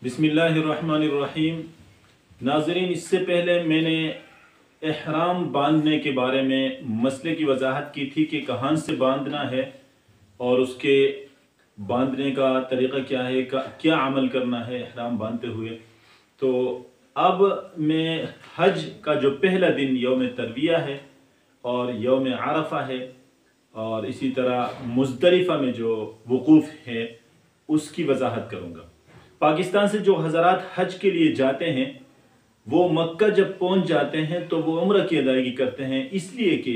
بسم اللہ الرحمن الرحیم۔ ناظرین، اس سے پہلے میں نے احرام باندھنے کے بارے میں مسئلے کی وضاحت کی تھی کہ کہاں سے باندھنا ہے اور اس کے باندھنے کا طریقہ کیا ہے، کیا عمل کرنا ہے احرام باندھتے ہوئے۔ تو اب میں حج کا جو پہلا دن یوم ترویہ ہے اور یوم عرفہ ہے اور اسی طرح مزدلفہ میں جو وقوف ہے اس کی وضاحت کروں گا۔ پاکستان سے جو حضرات حج کے لیے جاتے ہیں وہ مکہ جب پہنچ جاتے ہیں تو وہ عمرہ کی ادائیگی کرتے ہیں، اس لیے کہ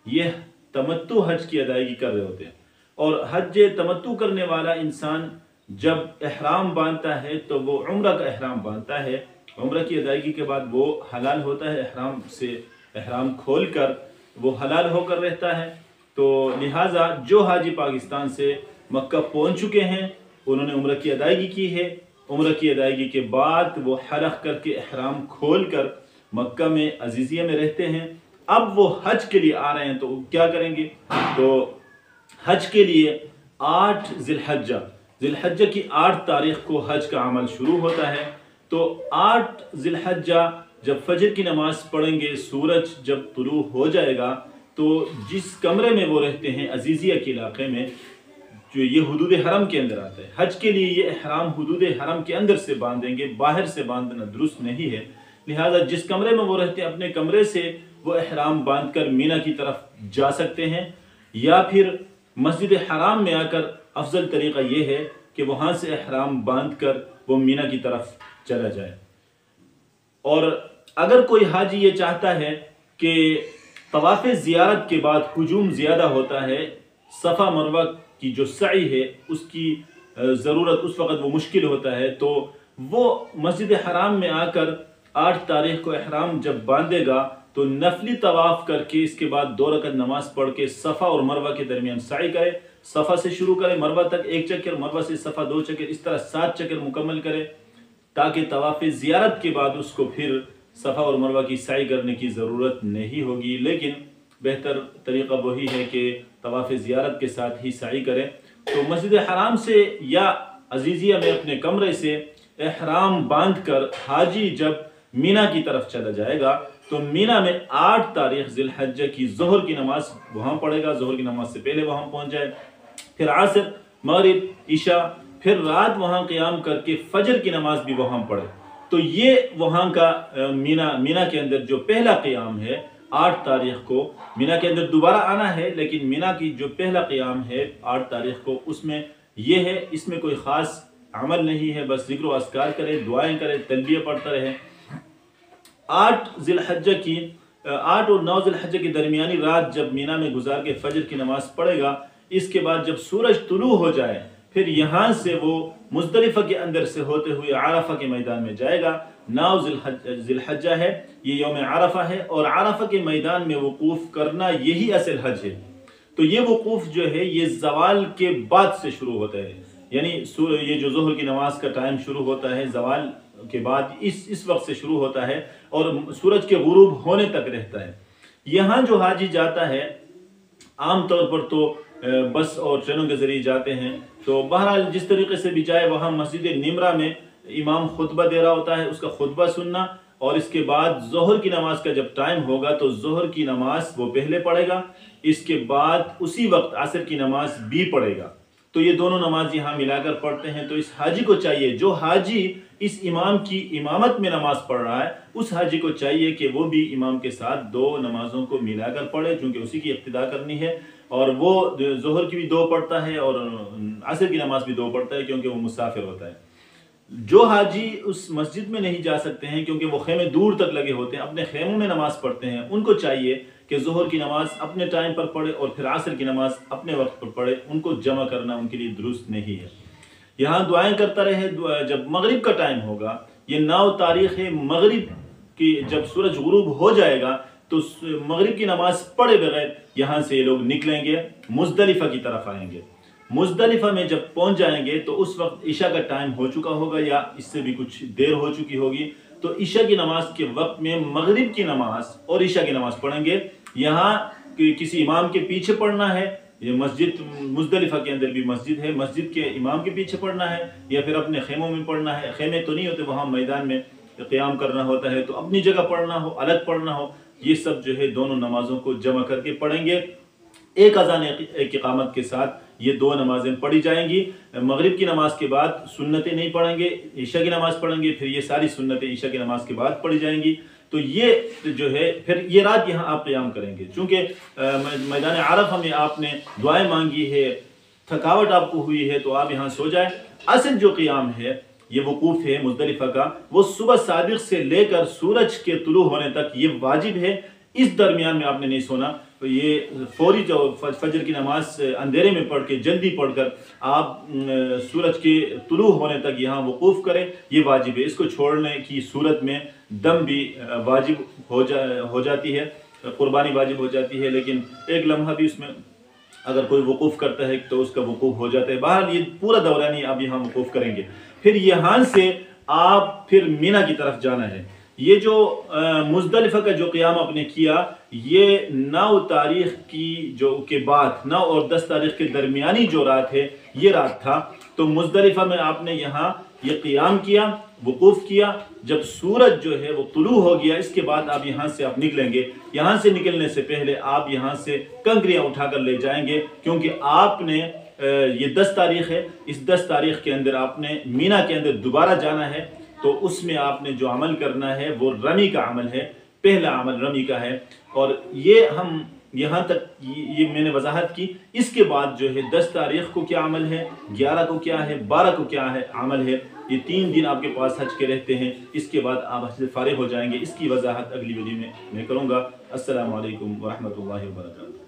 یہ تمتع حج کی ادائیگی کر رہے ہوتے ہیں۔ اور حج تمتع کرنے والا انسان جب احرام باندھتا ہے تو وہ عمرہ کا احرام باندھتا ہے، عمرہ کی ادائیگی کے بعد وہ حلال ہوتا ہے، احرام کھول کر وہ حلال ہو کر رہتا ہے۔ تو لہٰذا جو حاجی پاکستان سے مکہ پہنچ چکے ہیں انہوں نے عمرہ کی ادائیگی کی ہے، عمرہ کی ادائیگی کے بعد وہ حلق کر کے احرام کھول کر مکہ میں عزیزیہ میں رہتے ہیں۔ اب وہ حج کے لیے آ رہے ہیں تو کیا کریں گے؟ تو حج کے لیے 8 ذی الحجہ کی 8 تاریخ کو حج کا عمل شروع ہوتا ہے۔ تو 8 ذی الحجہ جب فجر کی نماز پڑھیں گے، سورج جب طلوع ہو جائے گا تو جس کمرے میں وہ رہتے ہیں عزیزیہ کے علاقے میں، جو یہ حدود حرم کے اندر آتا ہے، حج کے لیے یہ احرام حدود حرم کے اندر سے باندھیں گے، باہر سے باندھنا درست نہیں ہے۔ لہٰذا جس کمرے میں وہ رہتے ہیں اپنے کمرے سے وہ احرام باندھ کر مینا کی طرف جا سکتے ہیں، یا پھر مسجد حرام میں آ کر افضل طریقہ یہ ہے کہ وہاں سے احرام باندھ کر وہ مینا کی طرف چلا جائے۔ اور اگر کوئی حاجی یہ چاہتا ہے کہ طواف زیارت کے بعد ہجوم زیادہ ہوتا ہے، صفا مروہ کی جو سعی ہے اس کی ضرورت اس وقت وہ مشکل ہوتا ہے، تو وہ مسجد حرام میں آ کر 8 تاریخ کو احرام جب باندھے گا تو نفلی طواف کر کے اس کے بعد 2 رکعت نماز پڑھ کے صفا اور مروہ کے درمیان سعی کرے، صفا سے شروع کرے مروہ تک 1 چکر، مروہ سے صفا 2 چکر، اس طرح 7 چکر مکمل کرے تاکہ طواف زیارت کے بعد اس کو پھر صفا اور مروہ کی سعی کرنے کی ضرورت نہیں ہوگی۔ لیکن بہتر طریقہ وہی ہے کہ طواف زیارت کے ساتھ ہی سعی کرے۔ تو مسجد حرام سے یا عزیزیہ میں اپنے کمرے سے احرام باندھ کر حاجی جب مینا کی طرف چلا جائے گا تو مینا میں 8 تاریخ ذی الحجہ کی ظہر کی نماز وہاں پڑھے گا، ظہر کی نماز سے پہلے وہاں پہنچ جائے، پھر عصر، مغرب، عشاء، پھر رات وہاں قیام کر کے فجر کی نماز بھی وہاں پڑھے۔ تو یہ وہاں کا مینا کے اندر جو پہلا قیام ہے 8 تاریخ کو مینا کے اندر دوبارہ آنا ہے، لیکن مینا کی جو پہلا قیام ہے 8 تاریخ کو اس میں یہ ہے، اس میں کوئی خاص عمل نہیں ہے، بس ذکر و اذکار کرے، دعائیں کرے، تلبیہ پڑھتا رہے۔ 8 اور 9 ذی الحجہ کی درمیانی رات جب مینا میں گزار کے فجر کی نماز پڑھے گا، اس کے بعد جب سورج طلوع ہو جائے پھر یہاں سے وہ مزدلفہ کے اندر سے ہوتے ہوئے عرفہ کے میدان میں جائے گا۔ 9 ذی الحجہ ہے، یہ یوم عرفہ ہے، اور عرفہ کے میدان میں وقوف کرنا یہی اصل حج ہے۔ تو یہ وقوف جو ہے یہ زوال کے بعد سے شروع ہوتا ہے، یعنی یہ جو ظہر کی نماز کا ٹائم شروع ہوتا ہے زوال کے بعد اس وقت سے شروع ہوتا ہے اور سورج کے غروب ہونے تک رہتا ہے۔ یہاں جو حاجی جاتا ہے عام طور پر تو بس اور ٹرینوں کے ذریعے جاتے ہیں، تو بہرحال جس طریقے سے بھی جائے وہاں مسجد نمرہ میں امام خطبہ دے رہا ہوتا ہے، اس کا خطبہ سننا، اور اس کے بعد ظہر کی نماز کا جب ٹائم ہوگا تو ظہر کی نماز وہ پہلے پڑھے گا، اس کے بعد اسی وقت عصر کی نماز بھی پڑھے گا۔ تو یہ دونوں نماز یہاں ملا کر پڑھتے ہیں۔ تو اس حاجی کو چاہیے، جو حاجی اس امام کی امامت میں نماز پڑھ رہا ہے، اس حاجی کو چاہیے کہ وہ بھی امام کے ساتھ 2 نمازوں کو ملا کر پڑھے، چونکہ اسی کی اقتداء کرنی ہے، اور وہ ظہر کی بھی 2 پڑھتا ہے اور عصر کی نماز بھی 2 پڑھتا ہے کیونکہ وہ مسافر ہوتا ہے۔ جو حاجی اس مسجد میں نہیں جا سکتے ہیں کیونکہ وہ خیمے دور تک لگے ہوتے ہیں، اپنے خیموں میں نماز پڑھتے ہیں، ان کو چاہیے کہ ظہر کی نماز اپنے ٹائم پر پڑھے اور پھر عصر کی نماز اپنے وقت پر پڑھے، ان کو جمع کرنا ان کے لیے درست نہیں ہے۔ یہاں دعائیں کرتا رہے۔ جب مغرب کا ٹائم ہوگا، یہ 9 تاریخ ہے، مغرب کی جب سورج غروب ہو جائے گا تو مغرب کی نماز پڑھے بغیر یہاں سے یہ لوگ نکلیں گے، مزدلفہ کی طرف آئیں گے۔ مزدلفہ میں جب پہنچ جائیں گے تو اس وقت عشاء کا ٹائم ہو چکا ہوگا یا اس سے بھی کچھ دیر ہو چکی ہوگی، تو عشاء کی نماز کے وقت میں مغرب کی نماز اور عشاء کی نماز پڑھیں گے۔ یہاں کسی امام کے پیچھے پڑھنا ہے یہ مسجد مزدلفہ کے اندر بھی مسجد ہے، مسجد کے امام کے پیچھے پڑھنا ہے یا پھر اپنے خیموں میں پڑھنا ہے؟ خیمے تو نہیں ہوتے، وہاں میدان میں قیام کرنا ہوتا ہے، تو اپنی جگہ پڑھنا ہو، الگ پڑھنا ہو، یہ سب جو ہے دونوں نمازوں کو جمع کر کے پڑھیں گے۔ ایک اذان ایک اقامت کے ساتھ یہ دو نمازیں پڑھی جائیں گی۔ مغرب کی نماز کے بعد سنتیں نہیں پڑھیں گے، عشاء کی نماز پڑھیں گے، پھر یہ ساری سنتیں عشاء کی نماز کے بعد پڑھی جائیں گی۔ تو یہ جو ہے پھر یہ رات یہاں آپ قیام کریں گے، چونکہ میدان عرفہ میں آپ نے دعائیں مانگی ہے، تھکاوٹ آپ کو ہوئی ہے، تو آپ یہاں سو جائیں۔ اصل جو قیام ہے، یہ وقوف ہے مزدلفہ کا، وہ صبح صادق سے لے کر سورج کے طلوع ہونے تک یہ واجب ہے۔ اس درمیان میں آپ نے نہیں سونا۔ تو یہ فوری جو فجر کی نماز اندھیرے میں پڑھ کے جلدی پڑھ کر آپ سورج کے طلوع ہونے تک یہاں وقوف کریں، یہ واجب ہے۔ اس کو چھوڑنے کی صورت میں دم بھی واجب ہو جاتی ہے، قربانی واجب ہو جاتی ہے، لیکن ایک لمحہ بھی اس میں اگر کوئی وقوف کرتا ہے تو اس کا وقوف ہو جاتا ہے۔ بہرحال یہ پورا دورانی آپ یہاں وقوف کریں گے۔ پھر یہاں سے آپ پھر مینا کی طرف جانا ہے۔ یہ جو مزدلفہ کا جو قیام آپ نے کیا، یہ 9 تاریخ کے بعد 9 اور 10 تاریخ کے درمیانی جو رات ہے، یہ رات تھا۔ تو مزدلفہ میں آپ نے یہاں یہ قیام کیا، وقوف کیا۔ جب سورج جو ہے وہ طلوع ہو گیا، اس کے بعد آپ یہاں سے آپ نکلیں گے۔ یہاں سے نکلنے سے پہلے آپ یہاں سے کنکریاں اٹھا کر لے جائیں گے، کیونکہ آپ نے یہ 10 تاریخ ہے، اس 10 تاریخ کے اندر آپ نے مینا کے اندر دوبارہ جانا ہے۔ تو اس میں آپ نے جو عمل کرنا ہے وہ رمی کا عمل ہے، پہلا عمل رمی کا ہے۔ اور یہ ہم یہاں تک یہ میں نے وضاحت کی۔ اس کے بعد جو ہے 10 تاریخ کو کیا عمل ہے، 11 کو کیا ہے، 12 کو کیا ہے عمل ہے، یہ 3 دن آپ کے پاس حج کے رہتے ہیں۔ اس کے بعد آپ حج سے فارغ ہو جائیں گے۔ اس کی وضاحت اگلی ویڈیو میں کروں گا۔ السلام علیکم ورحمۃ اللہ وبرکاتہ۔